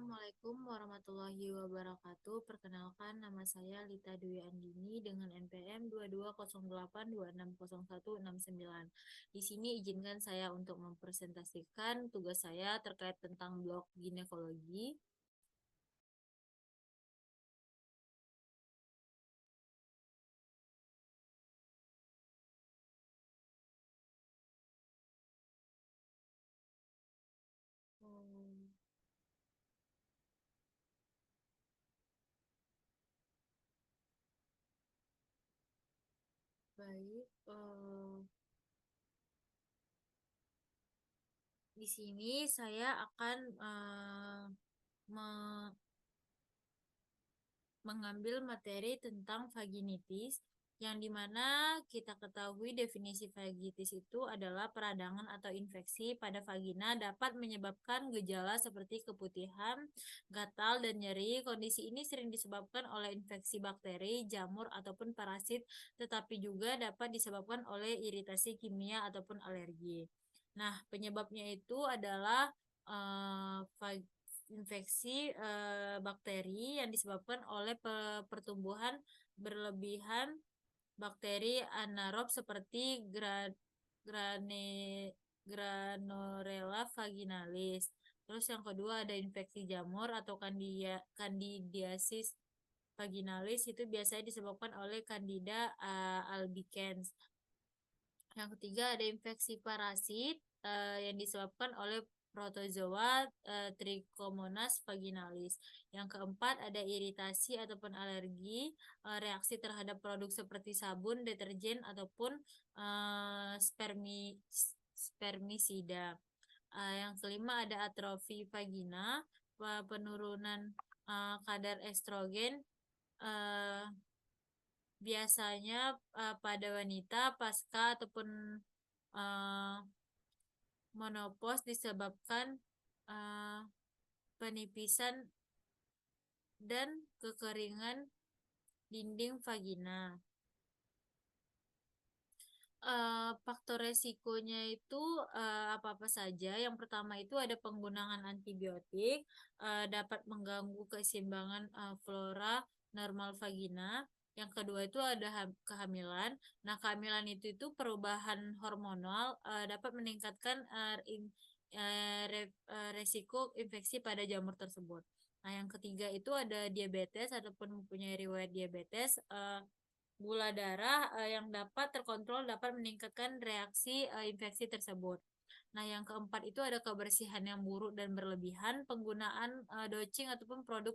Assalamualaikum warahmatullahi wabarakatuh. Perkenalkan, nama saya Lita Dwi Andini dengan NPM 2208260169. Di sini izinkan saya untuk mempresentasikan tugas saya terkait tentang blok ginekologi. Hmm, Baik, di sini saya akan mengambil materi tentang vaginitis, yang dimana kita ketahui definisi vaginistis itu adalah peradangan atau infeksi pada vagina dapat menyebabkan gejala seperti keputihan, gatal, dan nyeri. Kondisi ini sering disebabkan oleh infeksi bakteri, jamur, ataupun parasit, tetapi juga dapat disebabkan oleh iritasi kimia ataupun alergi. Nah, penyebabnya itu adalah infeksi bakteri yang disebabkan oleh pertumbuhan berlebihan bakteri anaerob seperti grane, Granulella vaginalis. Terus yang kedua ada infeksi jamur atau Candidiasis vaginalis, itu biasanya disebabkan oleh Candida albicans. Yang ketiga ada infeksi parasit yang disebabkan oleh protozoa Trichomonas vaginalis. Yang keempat ada iritasi ataupun alergi, reaksi terhadap produk seperti sabun, deterjen ataupun spermisida. Yang kelima ada atrofi vagina, penurunan kadar estrogen eh, biasanya pada wanita pasca ataupun uh, menopause disebabkan uh, penipisan dan kekeringan dinding vagina. Faktor resikonya itu apa-apa saja. Yang pertama itu ada penggunaan antibiotik, dapat mengganggu keseimbangan flora normal vagina. Yang kedua itu ada kehamilan. Nah, kehamilan itu perubahan hormonal dapat meningkatkan resiko infeksi pada jamur tersebut. Nah, yang ketiga itu ada diabetes ataupun mempunyai riwayat diabetes. Gula darah yang dapat terkontrol dapat meningkatkan reaksi infeksi tersebut. Nah, yang keempat itu ada kebersihan yang buruk dan berlebihan, penggunaan dosing ataupun produk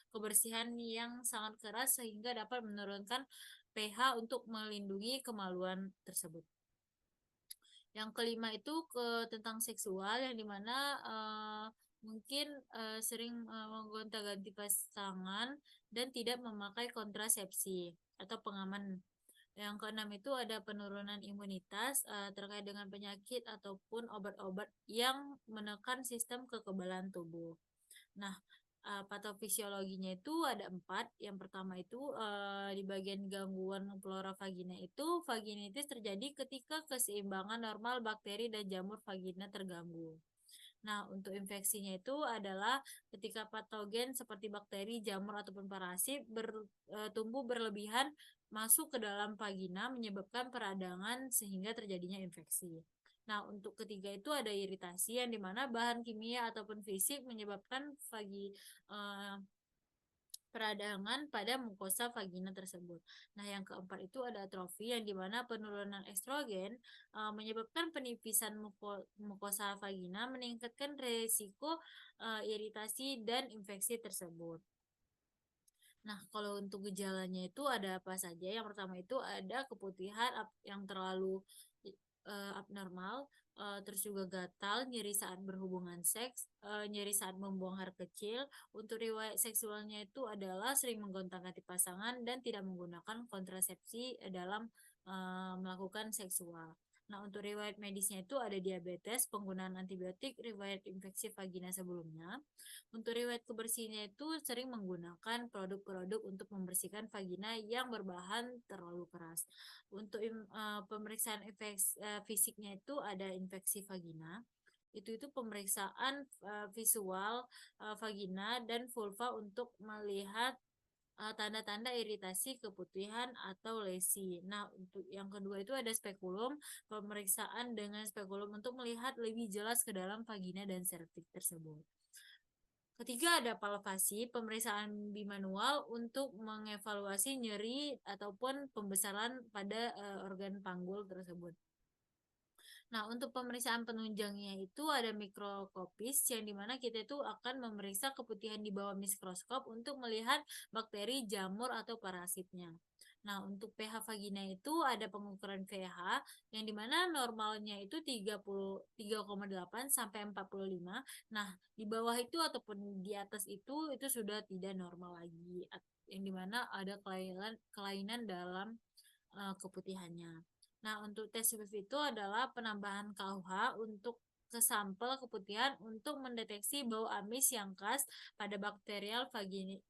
kebersihan yang sangat keras sehingga dapat menurunkan pH untuk melindungi kemaluan tersebut. Yang kelima itu tentang seksual, yang dimana mungkin sering menggonta-ganti pasangan dan tidak memakai kontrasepsi atau pengaman. Yang keenam itu ada penurunan imunitas terkait dengan penyakit ataupun obat-obat yang menekan sistem kekebalan tubuh. Nah, patofisiologinya itu ada 4. Yang pertama itu di bagian gangguan flora vagina itu vaginitis terjadi ketika keseimbangan normal bakteri dan jamur vagina terganggu. Nah, untuk infeksinya itu adalah ketika patogen seperti bakteri, jamur ataupun parasit tumbuh berlebihan masuk ke dalam vagina menyebabkan peradangan sehingga terjadinya infeksi. Nah, untuk ketiga itu ada iritasi yang dimana bahan kimia ataupun fisik menyebabkan eh, peradangan pada mukosa vagina tersebut. Nah, yang keempat itu ada atrofi yang dimana penurunan estrogen menyebabkan penipisan mukosa vagina, meningkatkan resiko iritasi dan infeksi tersebut. Nah, kalau untuk gejalanya itu ada apa saja? Yang pertama itu ada keputihan yang terlalu abnormal, terus juga gatal, nyeri saat berhubungan seks, nyeri saat membuang air kecil. Untuk riwayat seksualnya itu adalah sering menggonta-ganti pasangan dan tidak menggunakan kontrasepsi dalam melakukan seksual. Nah, untuk riwayat medisnya itu ada diabetes, penggunaan antibiotik, riwayat infeksi vagina sebelumnya. Untuk riwayat kebersihannya itu sering menggunakan produk-produk untuk membersihkan vagina yang berbahan terlalu keras. Untuk pemeriksaan fisiknya itu ada infeksi vagina, itu pemeriksaan visual vagina dan vulva untuk melihat tanda-tanda iritasi, keputihan atau lesi. Nah, untuk yang kedua itu ada spekulum, pemeriksaan dengan spekulum untuk melihat lebih jelas ke dalam vagina dan serviks tersebut. Ketiga ada palpasi, pemeriksaan bimanual untuk mengevaluasi nyeri ataupun pembesaran pada organ panggul tersebut. Nah, untuk pemeriksaan penunjangnya itu ada mikroskopis yang dimana kita itu akan memeriksa keputihan di bawah mikroskop untuk melihat bakteri, jamur, atau parasitnya. Nah, untuk pH vagina itu ada pengukuran pH yang dimana normalnya itu 3,8 sampai 45. Nah, di bawah itu ataupun di atas itu sudah tidak normal lagi. Yang dimana ada kelainan dalam keputihannya. Nah, untuk tes PIV itu adalah penambahan KUH untuk ke sampel keputihan untuk mendeteksi bau amis yang khas pada bakterial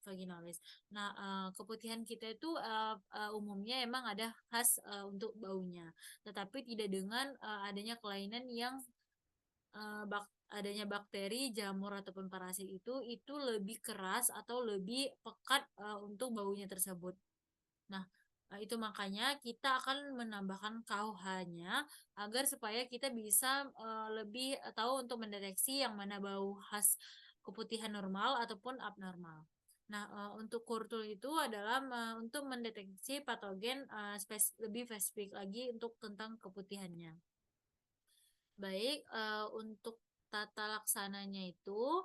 vaginalis. Nah, keputihan kita itu umumnya emang ada khas untuk baunya, tetapi tidak dengan adanya kelainan yang adanya bakteri, jamur ataupun parasit itu lebih keras atau lebih pekat untuk baunya tersebut. Nah, itu makanya kita akan menambahkan KUH-nya agar supaya kita bisa lebih tahu untuk mendeteksi yang mana bau khas keputihan normal ataupun abnormal. Nah, untuk kurtul itu adalah untuk mendeteksi patogen lebih spesifik lagi untuk tentang keputihannya. Baik, untuk tata laksananya itu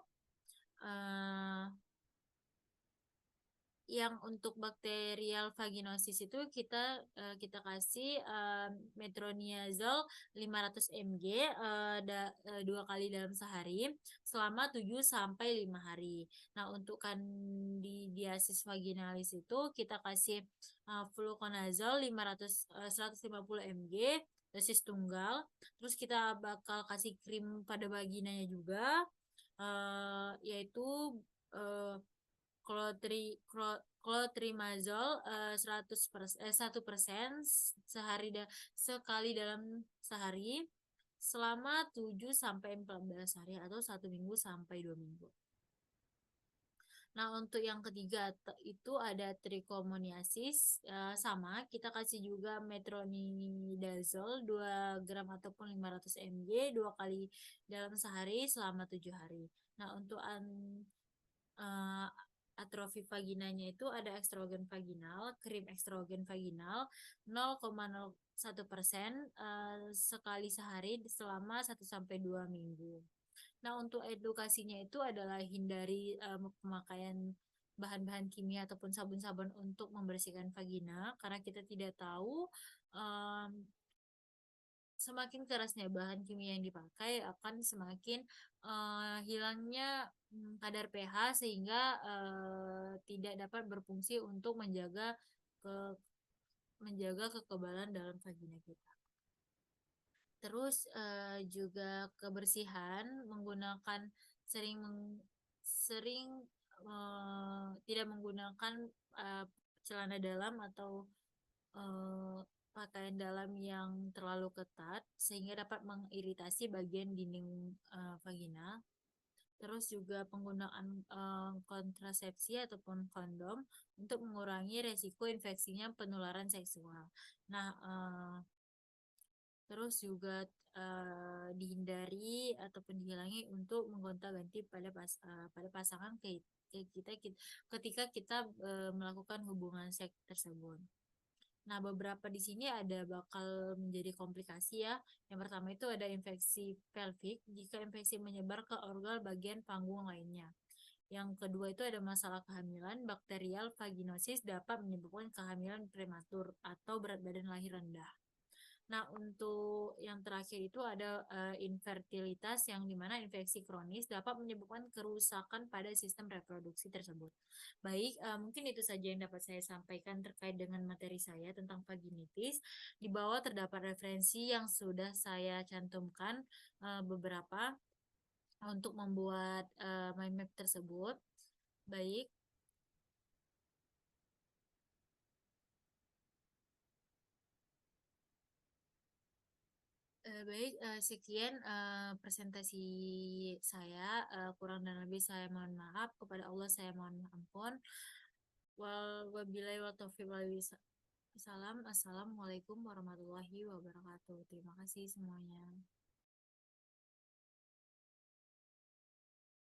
yang untuk bakterial vaginosis itu kita kasih metronidazole 500 mg 2 kali dalam sehari selama 7 sampai 5 hari. Nah, untuk candidiasis vaginalis itu kita kasih fluconazole 150 mg dosis tunggal. Terus kita bakal kasih krim pada vaginanya juga yaitu clotrimazole 1% sekali dalam sehari selama 7 sampai 14 hari atau 1 minggu sampai 2 minggu. Nah, untuk yang ketiga itu ada trichomoniasis, sama kita kasih juga metronidazole 2 gram ataupun 500 mg 2 kali dalam sehari selama 7 hari. Nah, untuk atrofi vaginanya itu ada estrogen vaginal, krim estrogen vaginal 0,01% sekali sehari selama 1-2 minggu. Nah, untuk edukasinya itu adalah hindari pemakaian bahan-bahan kimia ataupun sabun-sabun untuk membersihkan vagina karena kita tidak tahu semakin kerasnya bahan kimia yang dipakai akan semakin hilangnya kadar pH sehingga tidak dapat berfungsi untuk menjaga kekebalan dalam vagina kita. Terus juga kebersihan menggunakan sering tidak menggunakan celana dalam atau pakaian dalam yang terlalu ketat sehingga dapat mengiritasi bagian dinding vagina. Terus juga penggunaan kontrasepsi ataupun kondom untuk mengurangi resiko infeksinya penularan seksual. Nah, terus juga dihindari ataupun dihilangi untuk menggonta-ganti pada pasangan kita ketika kita melakukan hubungan seks tersebut. Nah, beberapa di sini ada bakal menjadi komplikasi ya. Yang pertama itu ada infeksi pelvik jika infeksi menyebar ke organ bagian panggung lainnya. Yang kedua itu ada masalah kehamilan, bakterial vaginosis dapat menyebabkan kehamilan prematur atau berat badan lahir rendah. Nah, untuk yang terakhir itu ada infertilitas yang dimana infeksi kronis dapat menyebabkan kerusakan pada sistem reproduksi tersebut. Baik, mungkin itu saja yang dapat saya sampaikan terkait dengan materi saya tentang vaginitis. Di bawah terdapat referensi yang sudah saya cantumkan beberapa untuk membuat mind map tersebut. Baik. Baik, sekian presentasi saya. Kurang dan lebih saya mohon maaf. Kepada Allah saya mohon ampun. Wabillahi wa taufiq wal hidayah. Assalamualaikum warahmatullahi wabarakatuh. Terima kasih semuanya.